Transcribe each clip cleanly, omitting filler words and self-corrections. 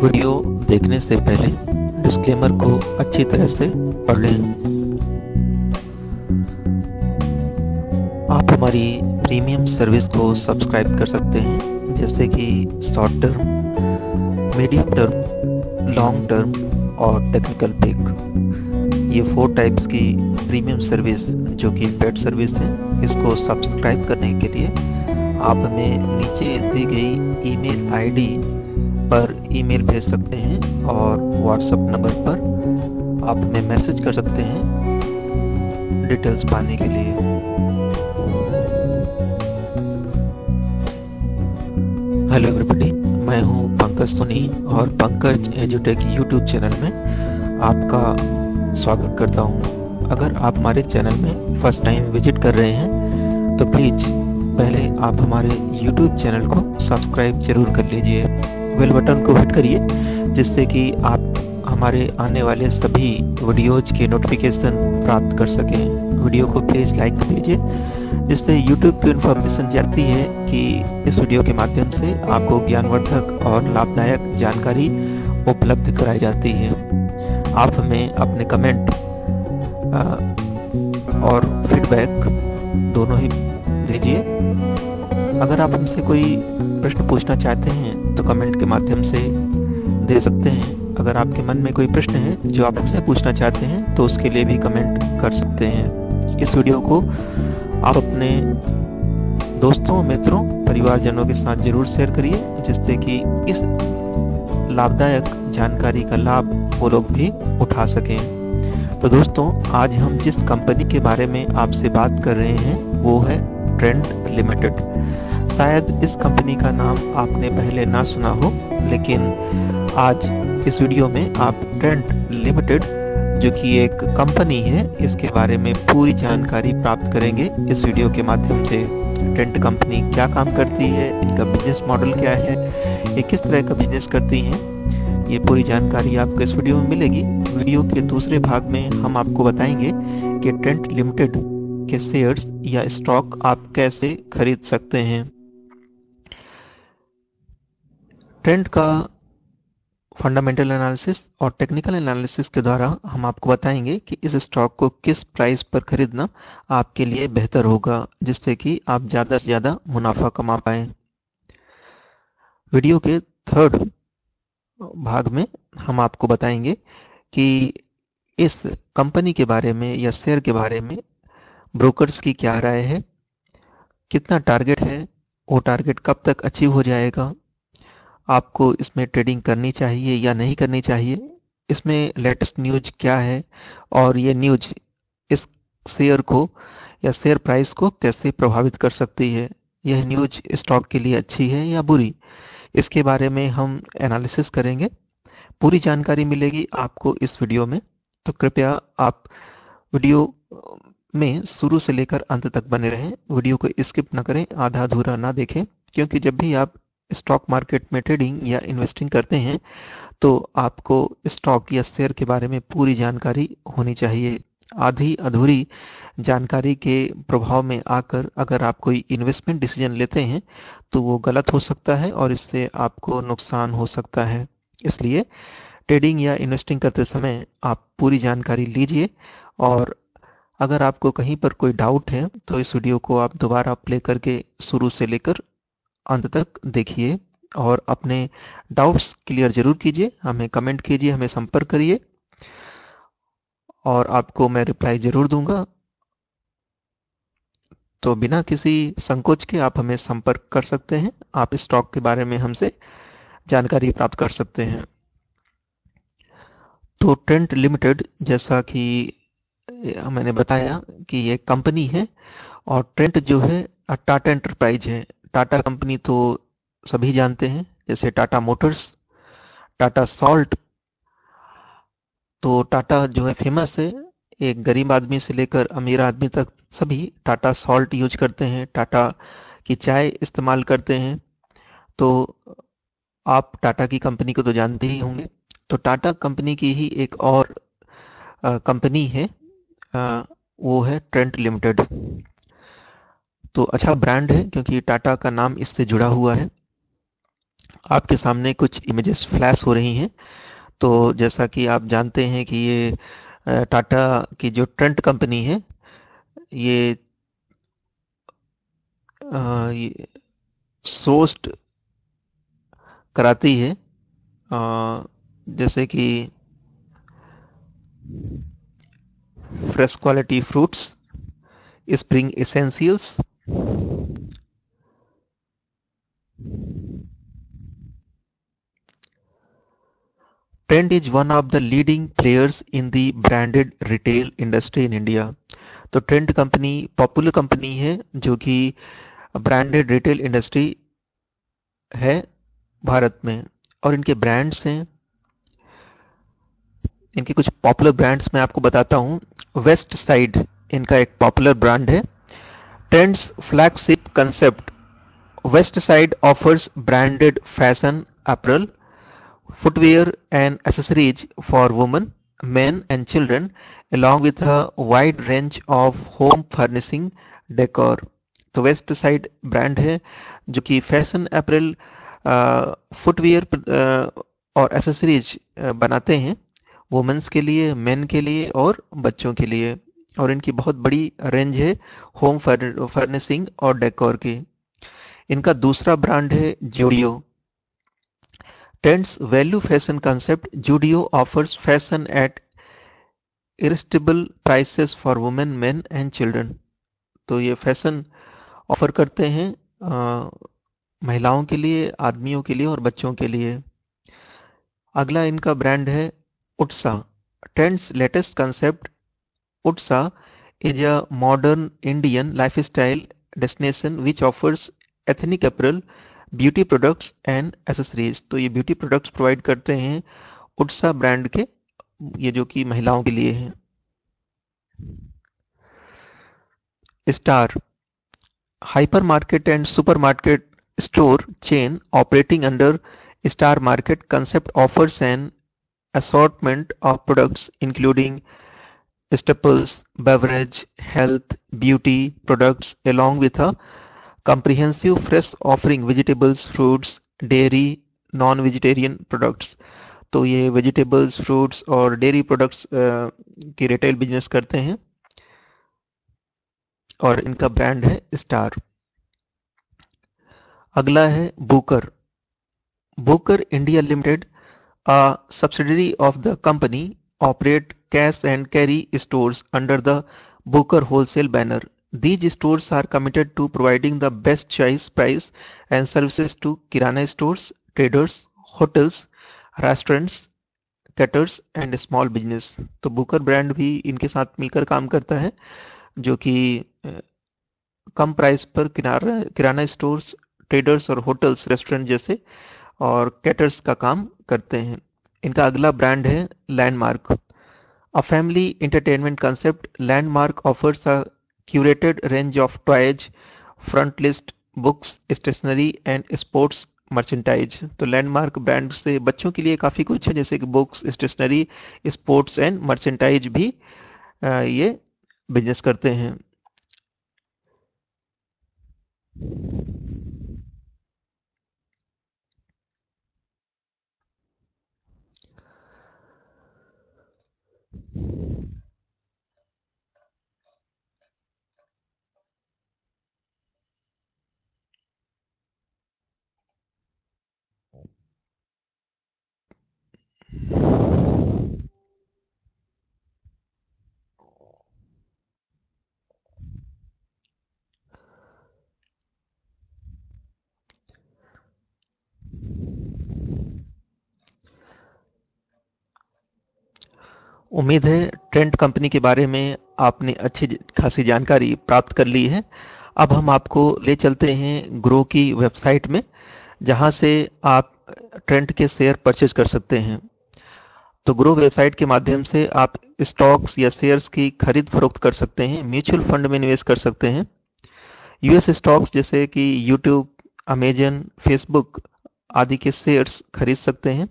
Video देखने से पहले डिस्क्लेमर को अच्छी तरह से पढ़ लें। आप हमारी प्रीमियम सर्विस को सब्सक्राइब कर सकते हैं, जैसे कि short term, medium term, long term और टेक्निकल पैक। ये 4 टाइप्स की प्रीमियम सर्विस जो कि पेड सर्विस है, इसको सब्सक्राइब करने के लिए आप हमें नीचे दी गई ईमेल आईडी पर ईमेल भेज सकते हैं और व्हाट्सएप नंबर पर आप हमें मैसेज कर सकते हैं डिटेल्स पाने के लिए। हेलो एवरीबॉडी, मैं हूं पंकज सोनी और पंकज एजुटेक यूट्यूब चैनल में आपका स्वागत करता हूं। अगर आप हमारे चैनल में फर्स्ट टाइम विजिट कर रहे हैं तो प्लीज़ पहले आप हमारे YouTube चैनल को सब्सक्राइब जरूर कर लीजिए। बेल बटन को हिट करिए जिससे कि आप हमारे आने वाले सभी वीडियोज के नोटिफिकेशन प्राप्त कर सकें। वीडियो को प्लीज़ लाइक कर लीजिए जिससे YouTube को इन्फॉर्मेशन जाती है कि इस वीडियो के माध्यम से आपको ज्ञानवर्धक और लाभदायक जानकारी उपलब्ध कराई जाती है। आप हमें अपने कमेंट और फीडबैक दोनों ही दीजिए। अगर आप हमसे कोई प्रश्न पूछना चाहते हैं तो कमेंट के माध्यम से दे सकते हैं। अगर आपके मन में कोई प्रश्न है जो आप हमसे पूछना चाहते हैं तो उसके लिए भी कमेंट कर सकते हैं। इस वीडियो को आप अपने दोस्तों, मित्रों, परिवारजनों के साथ जरूर शेयर करिए जिससे कि इस लाभदायक जानकारी का लाभ वो लोग भी उठा सकें। तो दोस्तों, आज हम जिस कंपनी के बारे में आपसे बात कर रहे हैं वो है ट्रेंट लिमिटेड। शायद इस कंपनी का नाम आपने पहले ना सुना हो, लेकिन आज इस वीडियो में आप ट्रेंट लिमिटेड जो कि एक कंपनी है, इसके बारे में पूरी जानकारी प्राप्त करेंगे इस वीडियो के माध्यम से। ट्रेंट कंपनी क्या काम करती है, इनका बिजनेस मॉडल क्या है, ये किस तरह का बिजनेस करती हैं, ये पूरी जानकारी आपको इस वीडियो में मिलेगी। वीडियो के दूसरे भाग में हम आपको बताएंगे कि ट्रेंट लिमिटेड के शेयर्स या स्टॉक आप कैसे खरीद सकते हैं। ट्रेंड का फंडामेंटल एनालिसिस और टेक्निकल एनालिसिस के द्वारा हम आपको बताएंगे कि इस स्टॉक को किस प्राइस पर खरीदना आपके लिए बेहतर होगा, जिससे कि आप ज़्यादा से ज़्यादा मुनाफा कमा पाएं। वीडियो के थर्ड भाग में हम आपको बताएंगे कि इस कंपनी के बारे में या शेयर के बारे में ब्रोकर्स की क्या राय है, कितना टारगेट है, वो टारगेट कब तक अचीव हो जाएगा, आपको इसमें ट्रेडिंग करनी चाहिए या नहीं करनी चाहिए, इसमें लेटेस्ट न्यूज क्या है और ये न्यूज इस शेयर को या शेयर प्राइस को कैसे प्रभावित कर सकती है, यह न्यूज स्टॉक के लिए अच्छी है या बुरी, इसके बारे में हम एनालिसिस करेंगे। पूरी जानकारी मिलेगी आपको इस वीडियो में, तो कृपया आप वीडियो में शुरू से लेकर अंत तक बने रहें। वीडियो को स्किप ना करें, आधा अधूरा ना देखें, क्योंकि जब भी आप स्टॉक मार्केट में ट्रेडिंग या इन्वेस्टिंग करते हैं तो आपको स्टॉक या शेयर के बारे में पूरी जानकारी होनी चाहिए। आधी अधूरी जानकारी के प्रभाव में आकर अगर आप कोई इन्वेस्टमेंट डिसीजन लेते हैं तो वो गलत हो सकता है और इससे आपको नुकसान हो सकता है। इसलिए ट्रेडिंग या इन्वेस्टिंग करते समय आप पूरी जानकारी लीजिए और अगर आपको कहीं पर कोई डाउट है तो इस वीडियो को आप दोबारा प्ले करके शुरू से लेकर अंत तक देखिए और अपने डाउट्स क्लियर जरूर कीजिए। हमें कमेंट कीजिए, हमें संपर्क करिए और आपको मैं रिप्लाई जरूर दूंगा। तो बिना किसी संकोच के आप हमें संपर्क कर सकते हैं, आप स्टॉक के बारे में हमसे जानकारी प्राप्त कर सकते हैं। तो ट्रेंट लिमिटेड, जैसा कि मैंने बताया कि ये कंपनी है और ट्रेंट जो है टाटा एंटरप्राइज है। टाटा कंपनी तो सभी जानते हैं, जैसे टाटा मोटर्स, टाटा सॉल्ट। तो टाटा जो है फेमस है, एक गरीब आदमी से लेकर अमीर आदमी तक सभी टाटा सॉल्ट यूज करते हैं, टाटा की चाय इस्तेमाल करते हैं। तो आप टाटा की कंपनी को तो जानते ही होंगे। तो टाटा कंपनी की ही एक और कंपनी है, वो है ट्रेंट लिमिटेड। तो अच्छा ब्रांड है क्योंकि टाटा का नाम इससे जुड़ा हुआ है। आपके सामने कुछ इमेजेस फ्लैश हो रही हैं। तो जैसा कि आप जानते हैं कि ये टाटा की जो ट्रेंट कंपनी है, ये ये सोर्स्ड कराती है, जैसे कि fresh quality fruits, spring essentials. Trend is one of the leading players in the branded retail industry in India. तो ट्रेंड कंपनी पॉपुलर कंपनी है जो कि ब्रांडेड रिटेल इंडस्ट्री है भारत में। और इनके ब्रांड्स हैं, इनके कुछ पॉपुलर ब्रांड्स मैं आपको बताता हूँ। वेस्ट साइड इनका एक पॉपुलर ब्रांड है। Trends flagship concept west side offers branded fashion April, footwear and accessories for women, men and children, along with a wide range of home furnishing decor। तो west side brand है जो कि fashion April, footwear और accessories बनाते हैं women's के लिए, main के लिए और बच्चों के लिए। और इनकी बहुत बड़ी रेंज है होम फर्निशिंग और डेकोर की। इनका दूसरा ब्रांड है Zudio. Trends value fashion concept, Judio offers fashion at irresistible prices for women, men and children। तो ये फैशन ऑफर करते हैं महिलाओं के लिए, आदमियों के लिए और बच्चों के लिए। अगला इनका ब्रांड है Utsa. Trends latest concept Utsa is a modern Indian lifestyle destination which offers ethnic apparel, beauty products and accessories. तो ये ब्यूटी प्रोडक्ट्स प्रोवाइड करते हैं उत्सा ब्रांड के, ये जो कि महिलाओं के लिए हैं। Star hyper market and supermarket store chain operating under Star market concept offers an assortment of products including staples, beverage, health, beauty products along with a comprehensive fresh offering vegetables, fruits, dairy, non-vegetarian products। तो ये vegetables, fruits और dairy products की retail business करते हैं और इनका brand है star. अगला है Booker. Booker India limited, a subsidiary of the company, operate cash and carry stores under the Booker Wholesale banner। These stores are committed to providing the best choice, price and services to kirana stores, traders, hotels, restaurants, caterers and small business। तो Booker brand भी इनके साथ मिलकर काम करता है, जो कि कम प्राइस पर किराना स्टोर्स, ट्रेडर्स और होटल्स, रेस्टोरेंट जैसे और कैटर्स का काम करते हैं। इनका अगला ब्रांड है Landmark. A family entertainment concept, Landmark offers a curated range of toys, front list, books, stationery and sports merchandise. तो लैंडमार्क ब्रांड से बच्चों के लिए काफ़ी कुछ है, जैसे कि books, stationery, sports and merchandise भी ये बिजनेस करते हैं। उम्मीद है ट्रेंड कंपनी के बारे में आपने अच्छी खासी जानकारी प्राप्त कर ली है। अब हम आपको ले चलते हैं ग्रो की वेबसाइट में, जहां से आप ट्रेंड के शेयर परचेज कर सकते हैं। तो ग्रो वेबसाइट के माध्यम से आप स्टॉक्स या शेयर्स की खरीद फरोख्त कर सकते हैं, म्यूचुअल फंड में निवेश कर सकते हैं, यूएस स्टॉक्स जैसे कि यूट्यूब, अमेजन, फेसबुक आदि के शेयर्स खरीद सकते हैं,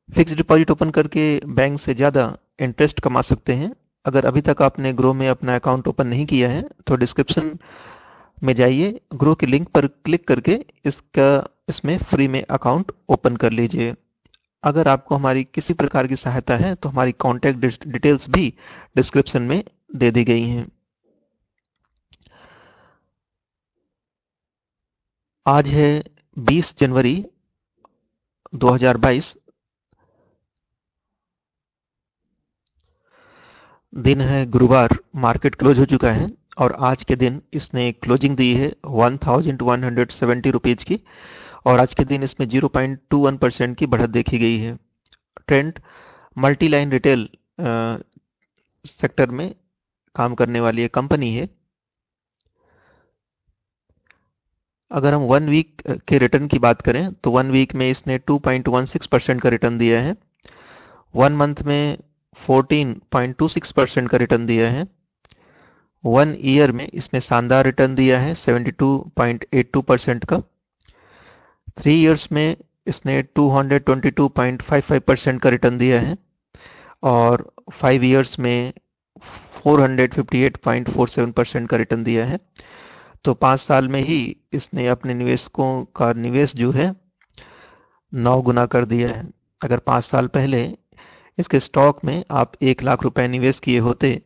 फिक्स डिपॉजिट ओपन करके बैंक से ज़्यादा इंटरेस्ट कमा सकते हैं। अगर अभी तक आपने ग्रो में अपना अकाउंट ओपन नहीं किया है तो डिस्क्रिप्शन में जाइए, ग्रो के लिंक पर क्लिक करके इसमें फ्री में अकाउंट ओपन कर लीजिए। अगर आपको हमारी किसी प्रकार की सहायता है तो हमारी कॉन्टैक्ट डिटेल्स भी डिस्क्रिप्शन में दे दी गई हैं। आज है 20 जनवरी 2022, दिन है गुरुवार, मार्केट क्लोज हो चुका है और आज के दिन इसने क्लोजिंग दी है 1170 रुपीज की और आज के दिन इसमें 0.21% की बढ़त देखी गई है। Trend multi line retail sector में काम करने वाली एक कंपनी है। अगर हम 1 वीक के रिटर्न की बात करें तो 1 वीक में इसने 2.16% का रिटर्न दिया है, 1 मंथ में 14.26% का रिटर्न दिया है, 1 ईयर में इसने शानदार रिटर्न दिया है 72.82% का, 3 इयर्स में इसने 222.55% का रिटर्न दिया है और 5 इयर्स में 458.47% का रिटर्न दिया है। तो 5 साल में ही इसने अपने निवेशकों का निवेश जो है 9 गुना कर दिया है। अगर 5 साल पहले इसके स्टॉक में आप 1 लाख रुपए निवेश किए होते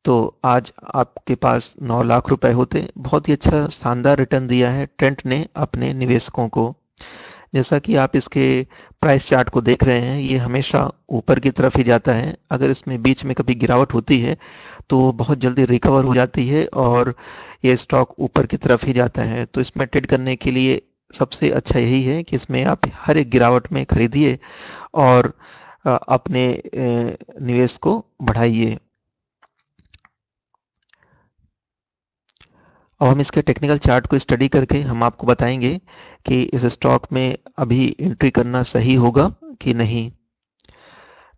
तो आज आपके पास 9 लाख रुपए होते। बहुत ही अच्छा शानदार रिटर्न दिया है ट्रेंट ने अपने निवेशकों को। जैसा कि आप इसके प्राइस चार्ट को देख रहे हैं, ये हमेशा ऊपर की तरफ ही जाता है। अगर इसमें बीच में कभी गिरावट होती है तो बहुत जल्दी रिकवर हो जाती है और ये स्टॉक ऊपर की तरफ ही जाता है। तो इसमें ट्रेड करने के लिए सबसे अच्छा यही है कि इसमें आप हर एक गिरावट में खरीदिए और अपने निवेश को बढ़ाइए। अब हम इसके टेक्निकल चार्ट को स्टडी करके हम आपको बताएंगे कि इस स्टॉक में अभी एंट्री करना सही होगा कि नहीं।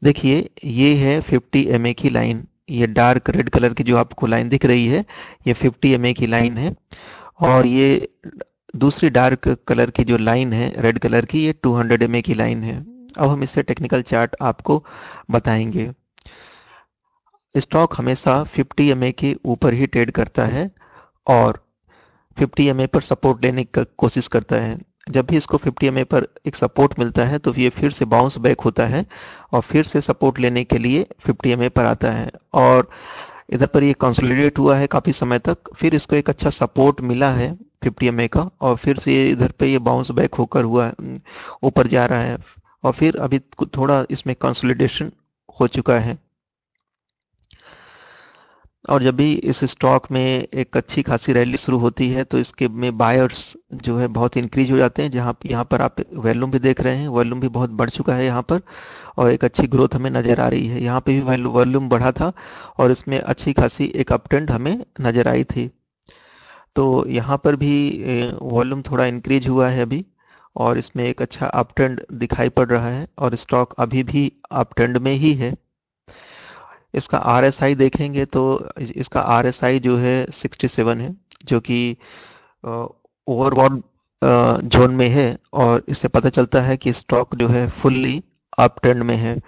देखिए, ये है 50 MA की लाइन। ये डार्क रेड कलर की जो आपको लाइन दिख रही है, ये 50 MA की लाइन है और ये दूसरी डार्क कलर की जो लाइन है रेड कलर की, ये 200 MA की लाइन है। अब हम इससे टेक्निकल चार्ट आपको बताएंगे। स्टॉक हमेशा 50 MA के ऊपर ही ट्रेड करता है और 50 MA पर सपोर्ट लेने की कोशिश करता है। जब भी इसको 50 MA पर एक सपोर्ट मिलता है तो ये फिर से बाउंस बैक होता है और फिर से सपोर्ट लेने के लिए 50 MA पर आता है और इधर पर ये कंसोलिडेट हुआ है काफ़ी समय तक। फिर इसको एक अच्छा सपोर्ट मिला है 50 MA का और फिर से इधर पे ये बाउंस बैक होकर हुआ ऊपर जा रहा है और फिर अभी थोड़ा इसमें कंसोलिडेशन हो चुका है। और जब भी इस स्टॉक में एक अच्छी खासी रैली शुरू होती है तो इसके में बायर्स जो है बहुत इंक्रीज हो जाते हैं। जहाँ यहाँ पर आप वॉल्यूम भी देख रहे हैं, वॉल्यूम भी बहुत बढ़ चुका है यहाँ पर और एक अच्छी ग्रोथ हमें नज़र आ रही है। यहाँ पे भी वॉल्यूम बढ़ा था और इसमें अच्छी खासी एक अप ट्रेंड हमें नज़र आई थी। तो यहाँ पर भी वॉल्यूम थोड़ा इंक्रीज हुआ है अभी और इसमें एक अच्छा अप ट्रेंड दिखाई पड़ रहा है और स्टॉक अभी भी अप ट्रेंड में ही है। इसका RSI देखेंगे तो इसका RSI जो है 67 है, जो कि ओवरबॉट जोन में है और इससे पता चलता है कि स्टॉक जो है फुल्ली अप ट्रेंड में है।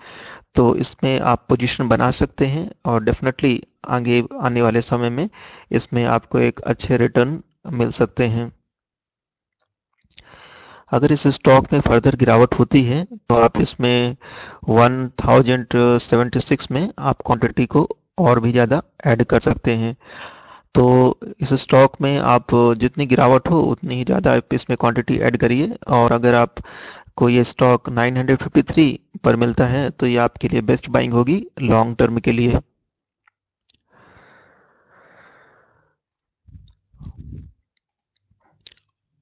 तो इसमें आप पोजीशन बना सकते हैं और डेफिनेटली आगे आने वाले समय में इसमें आपको एक अच्छे रिटर्न मिल सकते हैं। अगर इस स्टॉक में फर्दर गिरावट होती है तो आप इसमें 1076 में आप क्वांटिटी को और भी ज़्यादा ऐड कर सकते हैं। तो इस स्टॉक में आप जितनी गिरावट हो उतनी ही ज़्यादा आप इसमें क्वांटिटी ऐड करिए और अगर आप को ये स्टॉक 953 पर मिलता है तो ये आपके लिए बेस्ट बाइंग होगी लॉन्ग टर्म के लिए।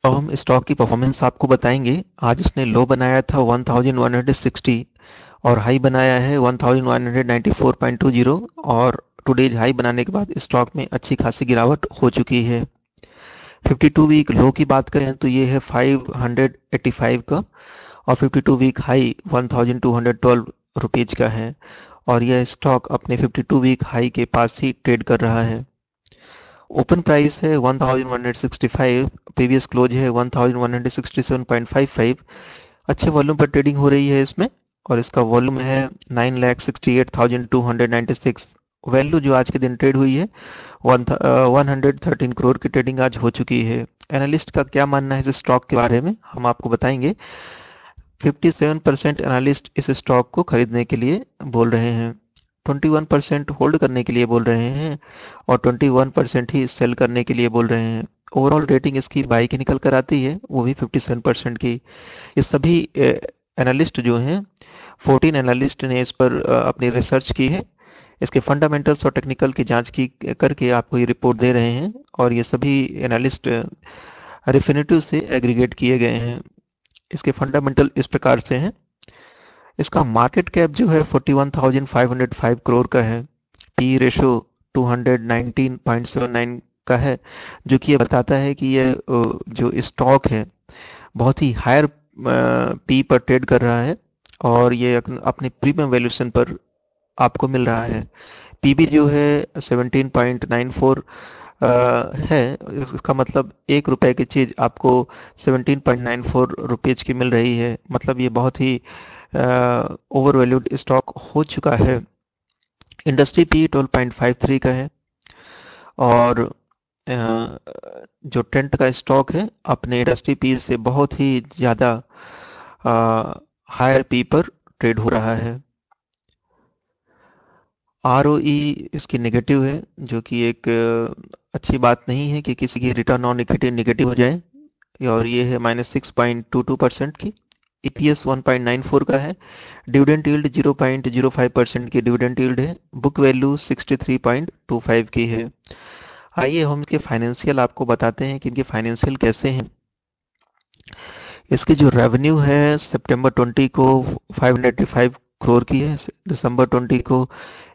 अब हम स्टॉक की परफॉर्मेंस आपको बताएंगे। आज इसने लो बनाया था 1160 और हाई बनाया है 1194.20 और टुडेज हाई बनाने के बाद स्टॉक में अच्छी खासी गिरावट हो चुकी है। 52 वीक लो की बात करें तो ये है 585 का और 52 वीक हाई 1212 रुपीज का है और यह स्टॉक अपने 52 वीक हाई के पास ही ट्रेड कर रहा है। ओपन प्राइस है 1165, प्रीवियस क्लोज है 1167.55। अच्छे वॉल्यूम पर ट्रेडिंग हो रही है इसमें और इसका वॉल्यूम है 9,68,296 वैल्यू जो आज के दिन ट्रेड हुई है 113 करोड़ की ट्रेडिंग आज हो चुकी है। एनालिस्ट का क्या मानना है इस स्टॉक के बारे में हम आपको बताएंगे। 57% एनालिस्ट इस स्टॉक को खरीदने के लिए बोल रहे हैं, 21% होल्ड करने के लिए बोल रहे हैं और 21% ही सेल करने के लिए बोल रहे हैं। ओवरऑल रेटिंग इसकी बाई की निकल कर आती है, वो भी 57% की। ये सभी एनालिस्ट जो हैं, 14 एनालिस्ट ने इस पर अपनी रिसर्च की है, इसके फंडामेंटल्स और टेक्निकल की जांच की करके आपको ये रिपोर्ट दे रहे हैं और ये सभी एनालिस्ट रिफिनिटिव से एग्रीगेट किए गए हैं। इसके फंडामेंटल इस प्रकार से हैं। इसका मार्केट कैप जो है 41,505 करोड़ का है। पी रेशो 219.79 का है, जो कि ये बताता है कि ये जो स्टॉक है बहुत ही हायर पी पर ट्रेड कर रहा है और ये अपने प्रीमियम वैल्यूएशन पर आपको मिल रहा है। पीबी जो है 17.94 है, इसका मतलब ₹1 की चीज आपको 17.94 रुपीज की मिल रही है। मतलब ये बहुत ही ओवर वैल्यूड स्टॉक हो चुका है। इंडस्ट्री पी 12.53 का है और जो ट्रेंट का स्टॉक है अपने इंडस्ट्री पी से बहुत ही ज़्यादा हायर पी पर ट्रेड हो रहा है। आरओई इसकी नेगेटिव है, जो कि एक अच्छी बात नहीं है कि किसी की रिटर्न ऑन इक्विटी नेगेटिव हो जाए, और ये है -6.22% की। ईपीएस 1.94 का है। डिविडेंड यील्ड 0.05% की डिविडेंड यील्ड है। बुक वैल्यू 63.25 की है। आइए हम इसके फाइनेंशियल आपको बताते हैं कि इनके फाइनेंशियल कैसे हैं। इसकी जो रेवेन्यू है सितंबर 20 को 585 करोड़ की है, दिसंबर 20 को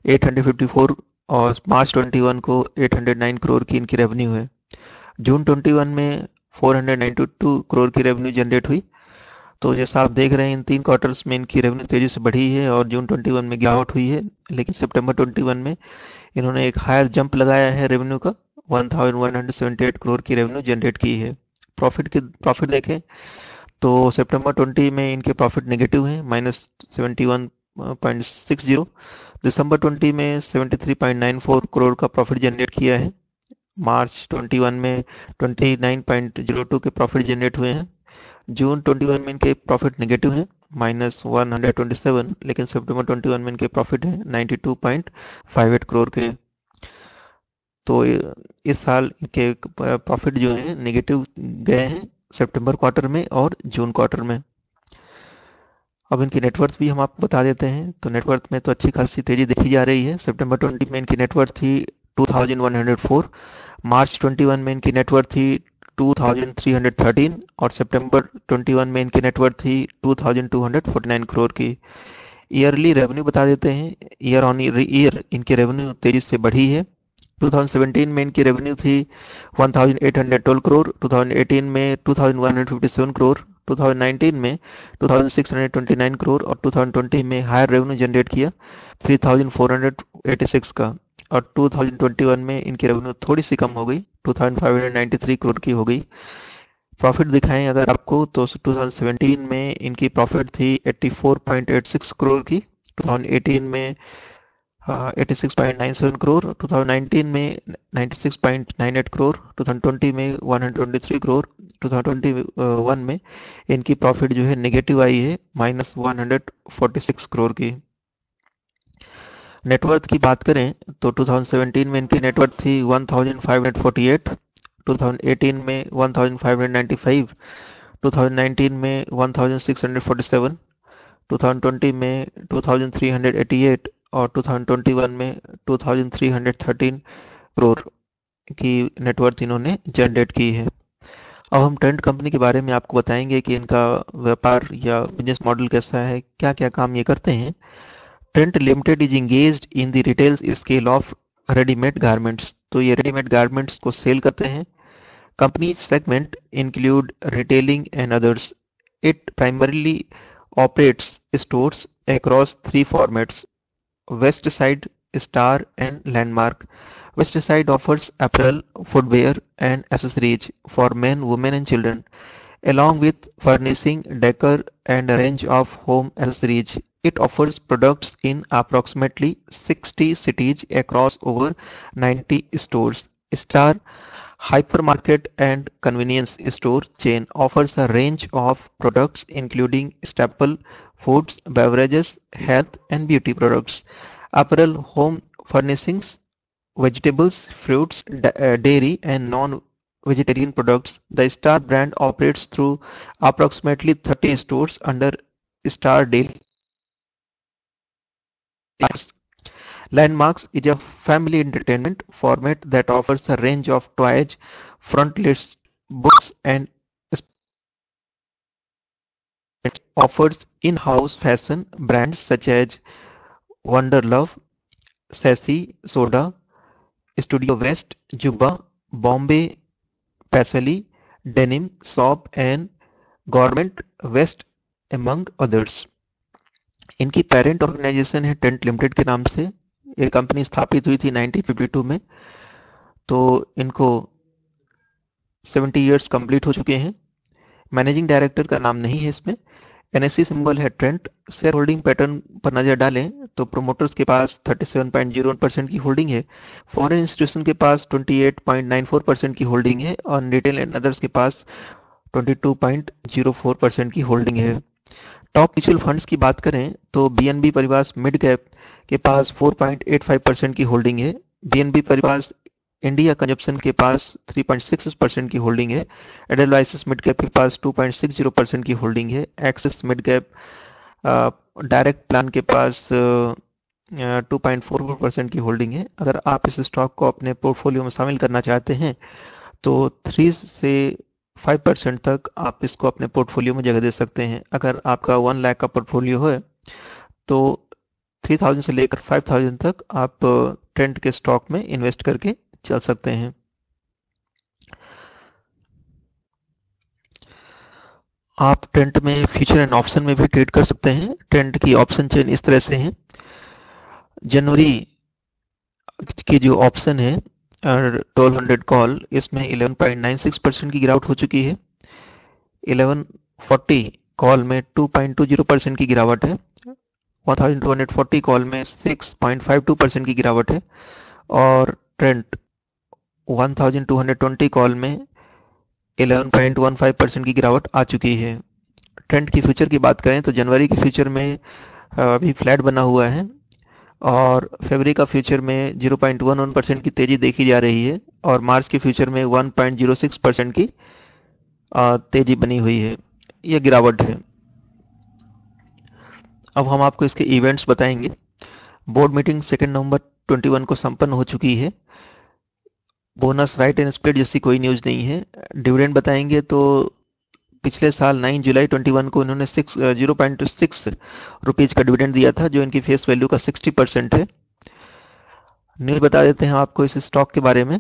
854 और मार्च 21 को 809 करोड़ की इनकी रेवेन्यू है। जून 21 में 492 करोड़ की रेवेन्यू जनरेट हुई। तो जैसा आप देख रहे हैं इन 3 क्वार्टर्स में इनकी रेवेन्यू तेजी से बढ़ी है और जून 21 में गिरावट हुई है, लेकिन सितंबर 21 में इन्होंने एक हायर जंप लगाया है रेवेन्यू का, 1178 करोड़ की रेवेन्यू जनरेट की है। प्रॉफिट देखें तो सितंबर 20 में इनके प्रॉफिट नेगेटिव हैं, -71.60। दिसंबर 20 में 73.94 करोड़ का प्रॉफिट जनरेट किया है। मार्च 21 में 29.02 के प्रॉफिट जनरेट हुए हैं। जून 21 में इनके प्रॉफिट नेगेटिव हैं, -127, लेकिन सितंबर 21 में इनके प्रॉफिट है 92.58 करोड़ के। तो इस साल इनके प्रॉफिट जो है नेगेटिव गए हैं सितंबर क्वार्टर में और जून क्वार्टर में। अब इनकी नेटवर्थ भी हम आपको बता देते हैं। तो नेटवर्थ में तो अच्छी खासी तेजी देखी जा रही है। सितंबर 20 में इनकी नेटवर्थ थी 2104, मार्च 21 में इनकी नेटवर्थ थी 2313 और सितंबर 21 में इनकी नेटवर्थ थी 2249 करोड़ की। ईयरली रेवेन्यू बता देते हैं। ईयर ऑन ईयर इनकी रेवेन्यू तेजी से बढ़ी है। 2017 में इनकी रेवेन्यू थी 1812 करोड़, 2018 में 2157 करोड़, 2019 में 2629 करोड़ और 2020 में हायर रेवेन्यू जनरेट किया 3486 का, और 2021 में इनकी रेवेन्यू थोड़ी सी कम हो गई, 2593 करोड़ की हो गई। प्रॉफिट दिखाएं अगर आपको तो 2017 में इनकी प्रॉफिट थी 84.86 करोड़ की, 2018 में 86.97 करोड़, 2019 में 96.98 करोड़, 2020 में 123 करोड़, 2021 में इनकी प्रॉफिट जो है नेगेटिव आई है -146 करोड़ की। नेटवर्थ की बात करें तो 2017 में इनकी नेटवर्थ थी 1548, 2018 में 1595, 2019 में 1647, 2020 में 2388 और 2021 में 2313 करोड़ की नेटवर्थ इन्होंने जनरेट की है। अब हम ट्रेंट कंपनी के बारे में आपको बताएंगे कि इनका व्यापार या बिजनेस मॉडल कैसा है, क्या क्या काम ये करते हैं। Trent limited is engaged in the retail scale of readymade garments. तो ये रेडीमेड गारमेंट्स को सेल करते हैं। Company segment include retailing and others. It primarily operates stores across 3 formats: Westside, Star and Landmark. Westside offers apparel, footwear and accessories for men, women and children, along with furnishing, decor and a range of home accessories. It offers products in approximately 60 cities across over 90 stores. Star Hypermarket and convenience store chain offers a range of products including staple foods, beverages, health and beauty products, apparel, home furnishings, vegetables, fruits, dairy, and non-vegetarian products. The Star brand operates through approximately 30 stores under Star Daily. Landmarks is a family entertainment format that offers a range of toys, front-list books, and offers in-house fashion brands such as Wonderlove, Sassy Soda, Studio West, Juba, Bombay Paisley, Denim Shop and Government West among others. इनकी parent organisation है tent limited के नाम से। ये company स्थापित हुई थी 1952 में। तो इनको 70 इयर्स कंप्लीट हो चुके हैं। मैनेजिंग डायरेक्टर का नाम नहीं है इसमें। एनएससी सिंबल है ट्रेंट। शेयर होल्डिंग पैटर्न पर नजर डालें तो प्रोमोटर्स के पास 37.01% की होल्डिंग है, फॉरेन इंस्टीट्यूशन के पास 28.94% की होल्डिंग है और रिटेल एंड अदर्स के पास 22.04% की होल्डिंग है। टॉप म्यूचुअल फंड्स की बात करें तो बीएनबी परिवार मिड कैप के पास 4.85% की होल्डिंग है। बीएनबी परिवार इंडिया कंजप्शन के पास 3.66% की होल्डिंग है। एडेलवाइसिस मिड कैप के पास 2.60% की होल्डिंग है। Axis mid cap direct plan के पास 2.44% की होल्डिंग है। अगर आप इस स्टॉक को अपने पोर्टफोलियो में शामिल करना चाहते हैं तो 3 से 5% तक आप इसको अपने पोर्टफोलियो में जगह दे सकते हैं। अगर आपका 1 लाख का पोर्टफोलियो है तो 3000 से लेकर 5000 तक आप ट्रेंड के स्टॉक में इन्वेस्ट करके चल सकते हैं। आप ट्रेंड में फ्यूचर एंड ऑप्शन में भी ट्रेड कर सकते हैं। ट्रेंड की ऑप्शन चेन इस तरह से है। जनवरी की जो ऑप्शन है 1200 कॉल, इसमें 11.96% की गिरावट हो चुकी है। 1140 कॉल में 2.20% की गिरावट है। 1240 कॉल में 6.52% की गिरावट है और ट्रेंड 1220 कॉल में 11.15% की गिरावट आ चुकी है। ट्रेंड की फ्यूचर की बात करें तो जनवरी की फ्यूचर में अभी फ्लैट बना हुआ है और फरवरी का फ्यूचर में 0.11% की तेजी देखी जा रही है और मार्च के फ्यूचर में 1.06% की तेजी बनी हुई है। यह गिरावट है। अब हम आपको इसके इवेंट्स बताएंगे। बोर्ड मीटिंग 2 नवंबर 21 को संपन्न हो चुकी है। बोनस राइट एंड स्प्लिट जैसी कोई न्यूज नहीं है। डिविडेंड बताएंगे तो पिछले साल 9 जुलाई 21 को इन्होंने 0.6 रुपीज का डिविडेंड दिया था जो इनकी फेस वैल्यू का 60% है। न्यूज बता देते हैं आपको इस स्टॉक के बारे में।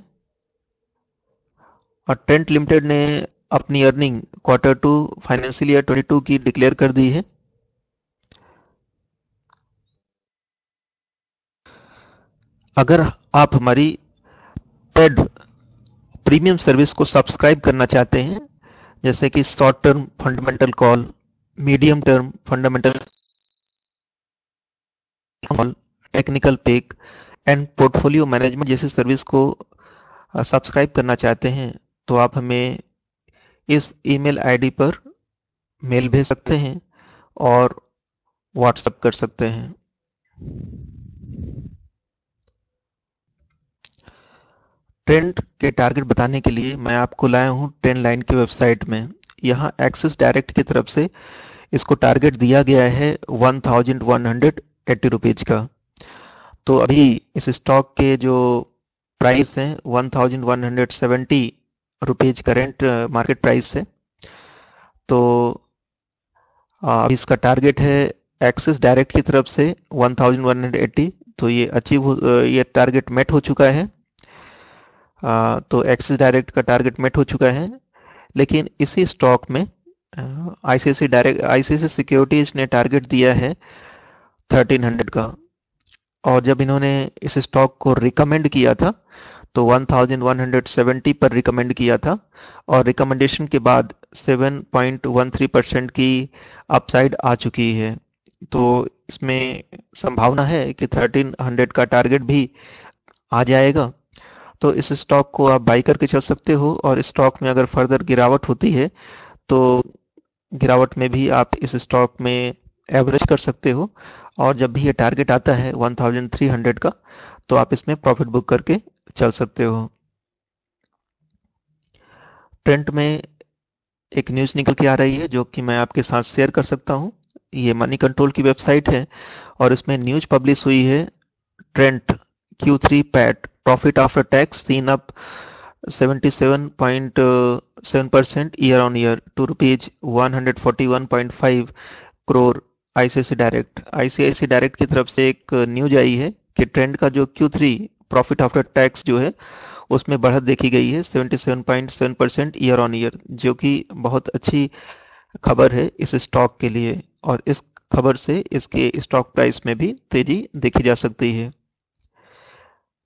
और ट्रेंट लिमिटेड ने अपनी अर्निंग Q2 फाइनेंशियल ईयर 22 की डिक्लेयर कर दी है। अगर आप हमारी पेड प्रीमियम सर्विस को सब्सक्राइब करना चाहते हैं जैसे कि short term fundamental call, medium term fundamental call, technical pick and portfolio management जैसी सर्विस को सब्सक्राइब करना चाहते हैं तो आप हमें इस ईमेल आईडी पर मेल भेज सकते हैं और व्हाट्सएप कर सकते हैं। ट्रेंड के टारगेट बताने के लिए मैं आपको लाया हूं ट्रेंड लाइन की वेबसाइट में। यहां एक्सिस डायरेक्ट की तरफ से इसको टारगेट दिया गया है 1180 रुपीज का। तो अभी इस स्टॉक के जो प्राइस हैं 1170 रुपीज करेंट मार्केट प्राइस है। तो इसका टारगेट है एक्सिस डायरेक्ट की तरफ से 1180। तो ये टारगेट मेट हो चुका है। तो एक्सिस डायरेक्ट का टारगेट मेट हो चुका है। लेकिन इसी स्टॉक में आईसीआईसीआई सिक्योरिटीज ने टारगेट दिया है 1300 का और जब इन्होंने इस स्टॉक को रिकमेंड किया था तो 1170 पर रिकमेंड किया था और रिकमेंडेशन के बाद 7.13% की अपसाइड आ चुकी है। तो इसमें संभावना है कि 1300 का टारगेट भी आ जाएगा। तो इस स्टॉक को आप बाई करके चल सकते हो, और स्टॉक में अगर फर्दर गिरावट होती है तो गिरावट में भी आप इस स्टॉक में एवरेज कर सकते हो, और जब भी ये टारगेट आता है 1300 का, तो आप इसमें प्रॉफिट बुक करके चल सकते हो। ट्रेंड में एक न्यूज़ निकल के आ रही है जो कि मैं आपके साथ शेयर कर सकता हूँ। ये मनी कंट्रोल की वेबसाइट है, और इसमें न्यूज़ पब्लिश हुई है। Trent Q3 PAT profit after tax seen up 77.7% year on year to rupees 141.5 crore. ICICI direct की तरफ से एक न्यूज आई है कि ट्रेंड का जो Q3 प्रॉफिट आफ्टर टैक्स जो है उसमें बढ़त देखी गई है 77.7% ईयर ऑन ईयर, जो कि बहुत अच्छी खबर है इस स्टॉक के लिए, और इस खबर से इसके स्टॉक प्राइस में भी तेजी देखी जा सकती है।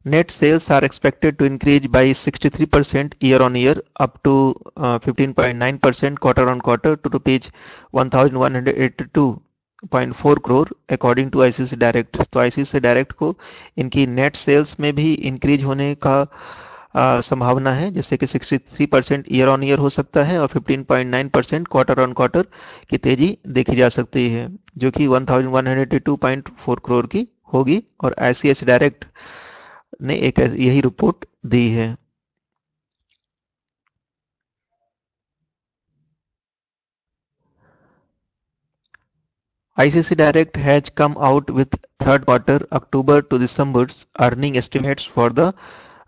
Net sales are expected to increase by 63% year-on-year up to 15.9% quarter-on-quarter to rupees 1182.4 crore according to ICICI direct. तो आईसीआईसी डायरेक्ट को इनकी नेट सेल्स में भी इंक्रीज होने का संभावना है, जैसे कि 63% ईयर ऑन ईयर हो सकता है और 15.9% क्वार्टर ऑन क्वार्टर की तेजी देखी जा सकती है, जो कि 1182.4 करोड़ की होगी। और आईसीआईसी डायरेक्ट ने एक यही रिपोर्ट दी है। ICICI Direct has come out with third quarter October to December's earning estimates for the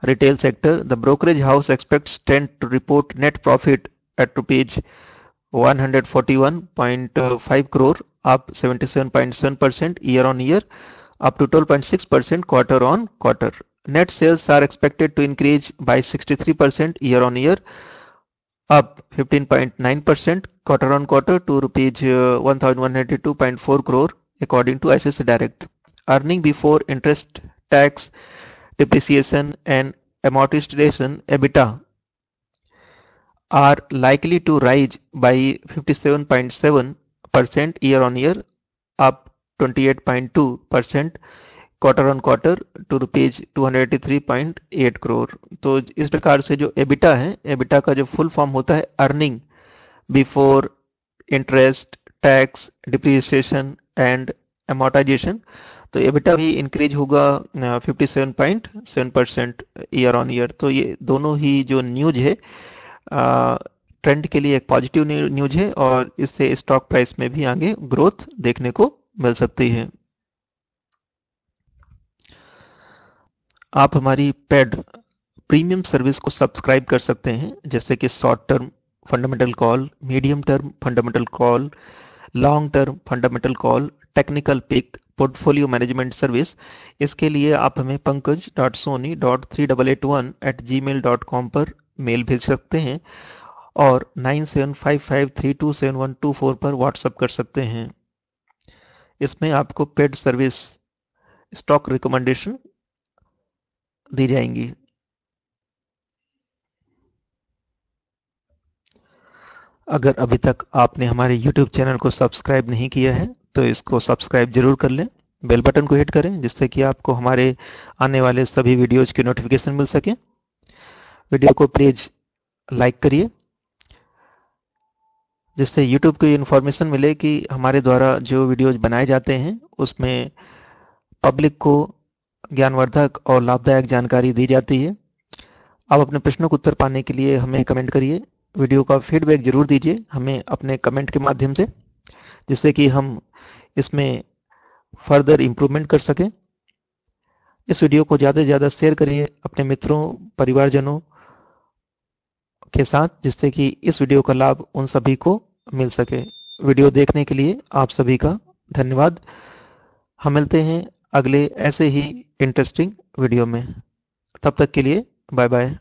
retail sector. The brokerage house expects Trend to report net profit at rupees 141.5 crore, up 77.7% year on year, up to 12.6% quarter on quarter. Net sales are expected to increase by 63% year on year, up 15.9% quarter on quarter to rupees 1182.4 crore according to ICICI Direct. Earning before interest, tax, depreciation and amortization (EBITDA) are likely to rise by 57.7% year on year, up 28.2% quarter on quarter to rupees 283.8 crore. तो इस प्रकार से जो EBITDA है, EBITDA का जो full form होता है earning before interest, tax, depreciation and amortisation, तो एबिटा भी इंक्रीज होगा 57.7% ईयर ऑन ईयर। तो ये दोनों ही जो न्यूज है ट्रेंड के लिए एक पॉजिटिव न्यूज है, और इससे स्टॉक प्राइस में भी आगे ग्रोथ देखने को मिल सकती है। आप हमारी पेड प्रीमियम सर्विस को सब्सक्राइब कर सकते हैं, जैसे कि short term fundamental call, medium term fundamental call, long term fundamental call, technical pick, portfolio management service. इसके लिए आप हमें pankaj.soni.3881@gmail.com पर मेल भेज सकते हैं, और 9755327124 पर व्हाट्सएप कर सकते हैं। इसमें आपको पेड सर्विस स्टॉक रिकमेंडेशन दी जाएंगी। अगर अभी तक आपने हमारे YouTube चैनल को सब्सक्राइब नहीं किया है तो इसको सब्सक्राइब जरूर कर लें, बेल बटन को हिट करें, जिससे कि आपको हमारे आने वाले सभी वीडियोज की नोटिफिकेशन मिल सके। वीडियो को प्लीज लाइक करिए, जिससे YouTube को इन्फॉर्मेशन मिले कि हमारे द्वारा जो वीडियोज बनाए जाते हैं उसमें पब्लिक को ज्ञानवर्धक और लाभदायक जानकारी दी जाती है। आप अपने प्रश्नों का उत्तर पाने के लिए हमें कमेंट करिए, वीडियो का फीडबैक जरूर दीजिए हमें अपने कमेंट के माध्यम से, जिससे कि हम इसमें फर्दर इम्प्रूवमेंट कर सकें। इस वीडियो को ज़्यादा से ज़्यादा शेयर करिए अपने मित्रों, परिवारजनों के साथ, जिससे कि इस वीडियो का लाभ उन सभी को मिल सके। वीडियो देखने के लिए आप सभी का धन्यवाद। हम मिलते हैं अगले ऐसे ही इंटरेस्टिंग वीडियो में। तब तक के लिए बाय बाय।